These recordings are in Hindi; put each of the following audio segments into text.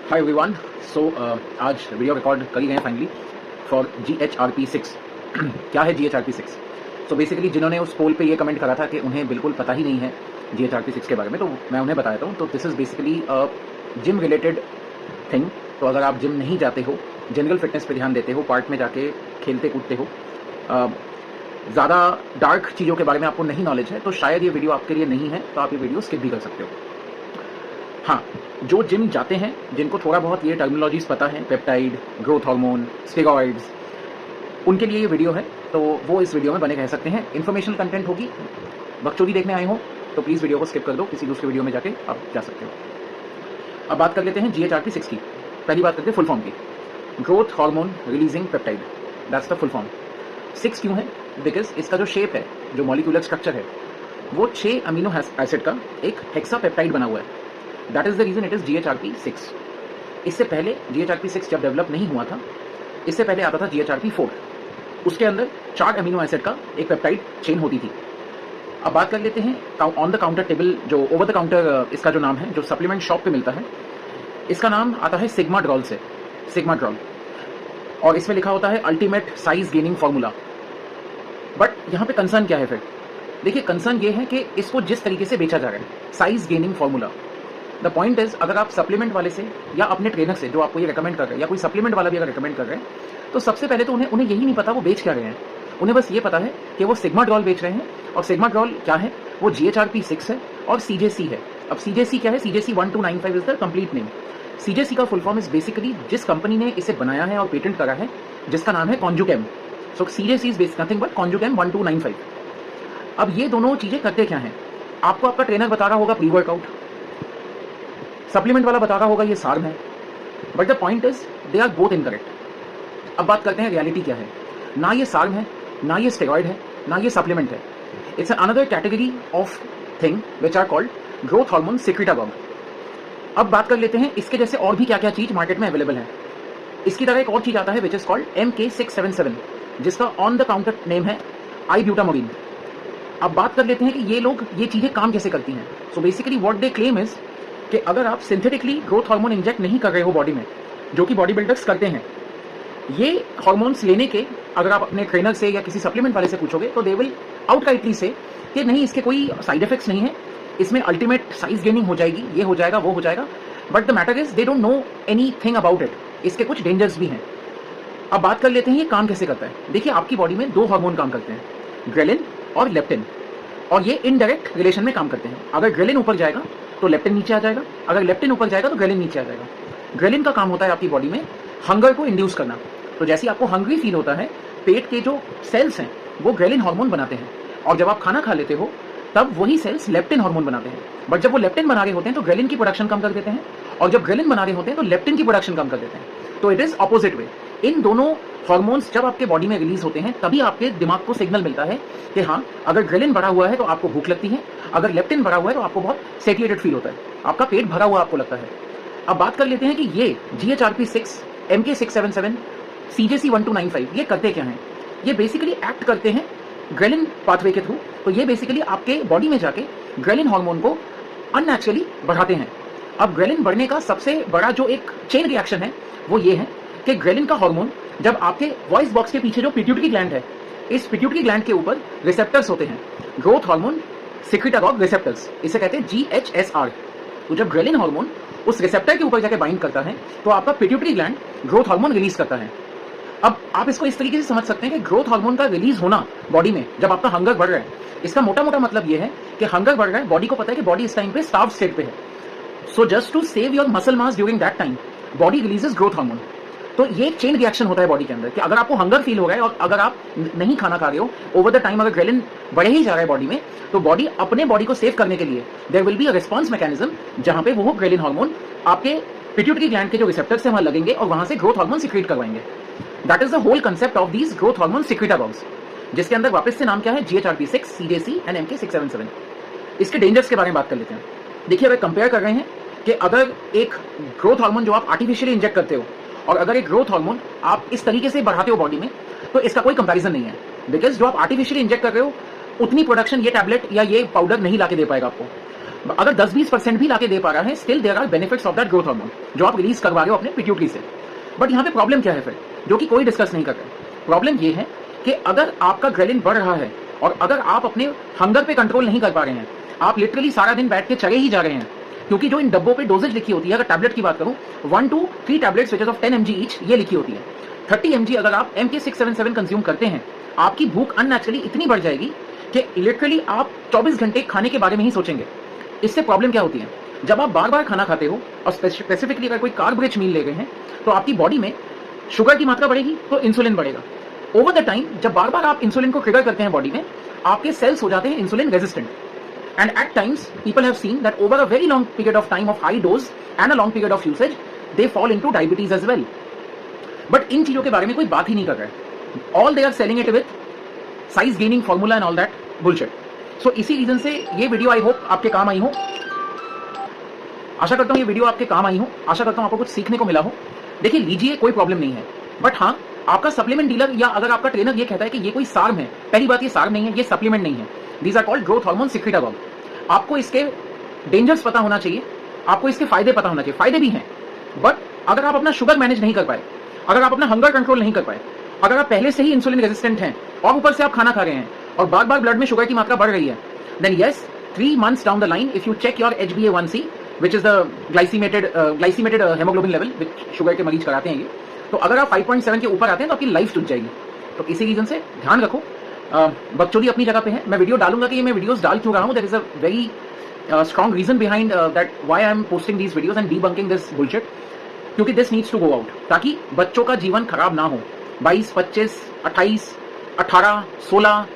Hi everyone. सो आज वीडियो रिकॉर्ड कर ही गए फाइनली फॉर GHRP6। क्या है GHRP6? सो बेसिकली जिन्होंने उस पोल पे ये कमेंट करा था कि उन्हें बिल्कुल पता ही नहीं है GHRP6 के बारे में, तो मैं उन्हें बताता हूँ। तो this is basically gym related thing. तो अगर आप जिम नहीं जाते हो, जनरल फिटनेस पे ध्यान देते हो, पार्क में जाके खेलते कूदते हो, ज़्यादा डार्क चीज़ों के बारे में आपको नहीं नॉलेज है, तो शायद ये वीडियो आपके लिए नहीं है, तो आप ये वीडियो स्किप भी कर सकते हो। हाँ, जो जिम जाते हैं, जिनको थोड़ा बहुत ये टर्मिनोलॉजीज पता है, पेप्टाइड, ग्रोथ हार्मोन, स्टेरॉइड्स, उनके लिए ये वीडियो है, तो वो इस वीडियो में बने रह सकते हैं। इन्फॉर्मेशनल कंटेंट होगी। बकचोदी देखने आए हो तो प्लीज़ वीडियो को स्किप कर दो, किसी दूसरे वीडियो में जाके आप जा सकते हो। अब बात कर लेते हैं GHRP6 की। पहली बात करते हैं फुल फॉर्म की। Growth hormone releasing peptide, that's the full form. 6 क्यों है? बिकॉज इसका जो शेप है, जो मॉलिक्यूलर स्ट्रक्चर है, वो 6 अमीनो एसिड का एक हेक्सापेप्टाइड बना हुआ है। That is the reason it is GHRP6। इससे पहले GHRP6 जब डेवलप नहीं हुआ था, इससे पहले आता था GHRP4। उसके अंदर 4 अमीनो एसिड का एक पेप्टाइड चेन होती थी। अब बात कर लेते हैं ऑन द काउंटर टेबल, जो ओवर द काउंटर इसका जो नाम है, जो सप्लीमेंट शॉप पे मिलता है, इसका नाम आता है सिग्माड्रॉल से, सिग्माड्रॉल। और इसमें लिखा होता है ultimate size gaining formula. But यहाँ पे कंसर्न क्या है फिर? देखिए, कंसर्न ये है कि इसको जिस तरीके से बेचा जा रहा है, size gaining formula, the point is, अगर आप सप्लीमेंट वाले से या अपने ट्रेनर से जो आपको ये रिकमेंड कर रहे हैं, या कोई सप्लीमेंट वाला भी अगर रिकमेंड कर रहे हैं, तो सबसे पहले तो उन्हें यही नहीं पता वो बेच क्या रहे हैं। उन्हें बस ये पता है कि वो सिग्माड्रॉल बेच रहे हैं। और सिग्माड्रॉल क्या है? वो GHRP6 है और CJC है। अब CJC क्या है? CJC 1295 is the complete name. CJC का फुल फॉर्म इज बेसिकली जिस कंपनी ने इसे बनाया है और पेटेंट करा है, जिसका नाम है ConjuChem. So CJC is basic nothing but ConjuChem 1295। अब ये दोनों चीजें करते क्या हैं? आपको आपका ट्रेनर बता रहा होगा प्री वर्कआउट, सप्लीमेंट वाला बता रहा होगा ये सार्म है, but the point is they are both incorrect. अब बात करते हैं रियलिटी क्या है। ना ये सार्म है, ना ये स्टेरॉइड है, ना ये सप्लीमेंट है। It's another category of thing which are called growth hormone secretagogue. अब बात कर लेते हैं इसके जैसे और भी क्या क्या चीज मार्केट में अवेलेबल है। इसकी तरह एक और चीज आता है विच इज कॉल्ड MK677, जिसका ऑन द काउंटर नेम है आईब्यूटामोरिन। अब बात कर लेते हैं कि ये लोग ये चीजें काम कैसे करती हैं। So basically what they claim is कि अगर आप सिंथेटिकली ग्रोथ हार्मोन इंजेक्ट नहीं कर रहे हो बॉडी में, जो कि बॉडी बिल्डर्स करते हैं, ये हार्मोन्स लेने के अगर आप अपने ट्रेनर से या किसी सप्लीमेंट वाले से पूछोगे, तो दे विल आउटराइटली से कि नहीं, इसके कोई साइड इफेक्ट्स नहीं है, इसमें अल्टीमेट साइज गेनिंग हो जाएगी, ये हो जाएगा, वो हो जाएगा। But the matter is they don't know any thing about it. इसके कुछ डेंजर्स भी हैं। अब बात कर लेते हैं ये काम कैसे करता है। देखिए, आपकी बॉडी में 2 हार्मोन काम करते हैं, ग्रेलिन और लेप्टिन, और ये इनडायरेक्ट रिलेशन में काम करते हैं। अगर ग्रेलिन ऊपर जाएगा तो लेप्टिन नीचे आ जाएगा, अगर लेप्टिन ऊपर जाएगा तो ग्रेलिन नीचे आ जाएगा। ग्रेलिन का काम होता है आपकी बॉडी में हंगर को इंड्यूस करना। तो जैसे आपको हंग्री फील होता है, पेट के जो सेल्स हैं वो ग्रेलिन हार्मोन बनाते हैं, और जब आप खाना खा लेते हो तब वही सेल्स लेप्टिन हार्मोन बनाते हैं। बट जब वो लेप्टिन बना रहे होते हैं तो ग्रेलिन की प्रोडक्शन कम कर देते हैं, और जब ग्रेलिन बना रहे होते हैं तो लेप्टिन की प्रोडक्शन कम कर देते हैं। तो इट इज ऑपोजिट वे। इन दोनों हार्मोन्स जब आपके बॉडी में रिलीज होते हैं, तभी आपके दिमाग को सिग्नल मिलता है कि हाँ, अगर ग्रेलिन बढ़ा हुआ है तो आपको भूख लगती है, अगर लेप्टिन बढ़ा हुआ है तो आपको बहुत सेटिएटेड फील होता है, आपका पेट भरा हुआ आपको लगता है। अब बात कर लेते हैं कि ये GHRP6, MK677, CJC 1295 ये करते क्या हैं। ये बेसिकली एक्ट करते हैं ग्रेलिन पाथवे के थ्रू। तो ये बेसिकली आपके बॉडी में जाके ग्रेलिन हार्मोन को अननेचुरली बढ़ाते हैं। अब ग्रेलिन बढ़ने का सबसे बड़ा जो एक चेन रिएक्शन है वो ये है कि ग्रेलिन का हार्मोन जब आपके वॉइस बॉक्स के पीछे जो पिट्यूटरी ग्लैंड है, इस पिट्यूटरी ग्लैंड के ऊपर रिसेप्टर्स होते हैं, ग्रोथ हार्मोन सिक्रेटागॉग रिसेप्टर्स, इसे कहते हैं GHSR। तो जब ग्रेलिन हार्मोन उस रिसेप्टर के ऊपर जाके बाइंड करता है तो आपका pituitary gland growth hormone release करता है। अब आप इसको इस तरीके से समझ सकते हैं कि ग्रोथ हार्मोन का रिलीज होना बॉडी में जब आपका हंगर बढ़ रहा है, इसका मोटा मोटा मतलब यह है कि हंगर बढ़ रहा है, बॉडी को पता है कि बॉडी इस टाइम पे स्टार्व स्टेट पे है। So just to save your muscle mass during that time, body releases growth hormone. तो ये एक चेन रिएक्शन होता है बॉडी के अंदर कि अगर आपको हंगर फील हो रहा है और अगर आप नहीं खाना खा रहे हो, ओवर द टाइम अगर ग्रेलिन बढ़े ही जा रहा है बॉडी में, तो बॉडी अपने बॉडी को सेव करने के लिए there will be a response mechanism, जहां पे वो ग्रेलिन हार्मोन आपके पिट्यूटरी ग्लैंड के जो रिसेप्टर्स हैं वहां लगेंगे और वहां से ग्रोथ हार्मोन सिक्रेट करवाएंगे। That is the whole concept of these growth hormone secretagogues, जिसके अंदर वापस से नाम क्या है, GHRP6, CJC एंड MK677। इसके डेंजर्स के बारे में बात कर लेते हैं। देखिए, अगर कंपेयर कर रहे हैं कि अगर एक ग्रोथ हार्मोन जो आप आर्टिफिशियली इंजेक्ट करते हो और अगर एक ग्रोथ हार्मोन आप इस तरीके से बढ़ाते हो बॉडी में, तो इसका कोई कंपैरिजन नहीं है। बिकॉज जो आप आर्टिफिशियली इंजेक्ट कर रहे हो, उतनी प्रोडक्शन ये टैबलेट या ये पाउडर नहीं ला के दे पाएगा आपको। अगर 10-20% भी लाके दे पा रहा है, still there are benefits of that growth hormone जो आप रिलीज करवा रहे हो अपने पिट्यूटरी से। बट यहाँ पे प्रॉब्लम क्या है फिर, जो कि कोई डिस्कस नहीं कर रहा। प्रॉब्लम ये है कि अगर आपका ग्रेलिन बढ़ रहा है और अगर आप अपने हंगर पे कंट्रोल नहीं कर पा रहे हैं, आप लिटरली सारा दिन बैठ के चले ही जा रहे हैं, क्योंकि जो इन डब्बों पे डोजेज लिखी होती है, अगर टैबलेट की बात करूं 1 to 3 tablets which is of 10 mg each, ये लिखी होती है। 30 mg अगर आप MK677 कंज्यूम करते हैं, आपकी भूख अननेचुरली इतनी बढ़ जाएगी कि लिटरली आप 24 घंटे खाने के बारे में ही सोचेंगे। इससे प्रॉब्लम क्या होती है, जब आप बार बार खाना खाते हो और स्पेसिफिकली अगर कोई कार्ब रिच मील ले रहे हैं, तो आपकी बॉडी में शुगर की मात्रा बढ़ेगी तो इंसुलिन बढ़ेगा। ओवर द टाइम जब बार बार आप इंसुलिन को ट्रिगर करते हैं बॉडी में, आपके सेल्स हो जाते हैं insulin resistant. And at times people have seen that over a very long period of time of high dose and a long period of usage they fall into diabetes as well. But इन चीजों के बारे में कोई बात ही नहीं कर रहा है। All they are selling it with size gaining formula and all that bullshit. So इसी रीजन से ये वीडियो आई होप आपके काम आई हो। आशा करता हूं ये वीडियो आपके काम आई हो, आशा करता हूं आपको कुछ सीखने को मिला हो। देखिए, लीजिए, कोई प्रॉब्लम नहीं है। बट हाँ, आपका सप्लीमेंट डीलर या अगर आपका ट्रेनर ये कहता है कि ये कोई सार्म है, पहली बात ये सार्म नहीं है, ये सप्लीमेंट नहीं है। These are called growth hormone secretagogue. आपको इसके डेंजर्स पता होना चाहिए, आपको इसके फायदे पता होना चाहिए। फायदे भी हैं, बट अगर आप अपना शुगर मैनेज नहीं कर पाए, अगर आप अपना हंगर कंट्रोल नहीं कर पाए, अगर आप पहले से ही इंसुलिन रेजिस्टेंट हैं और ऊपर से आप खाना खा रहे हैं और बार बार ब्लड में शुगर की मात्रा बढ़ रही है, then yes, 3 months down the line, if you check your HbA1c, which is the glycemic hemoglobin level, which sugar के मरीज कराते हैं ये, तो अगर आप 5.7 के ऊपर आते हैं तो आपकी लाइफ टूट जाएगी। तो इसी रीजन से ध्यान रखो। बकचोदी अपनी जगह पे है। मैं वीडियो डालूंगा कि ये मैं वीडियोस डाल क्यों रहा हूँ, there is a very strong reason behind that why I am posting these videos and debunking this bullshit, क्योंकि this needs to go out, ताकि बच्चों का जीवन खराब ना हो। 22, 25, 28, 18, 16,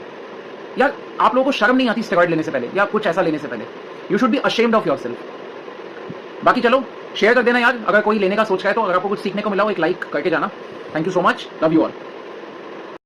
यार आप लोगों को शर्म नहीं आती स्टेरॉइड लेने से पहले या कुछ ऐसा लेने से पहले? You should be ashamed of yourself. बाकी चलो, शेयर कर देना यार, अगर कोई लेने का सोच रहा है तो। अगर आपको कुछ सीखने को मिला हो, एक लाइक करके जाना। Thank you so much, love you all.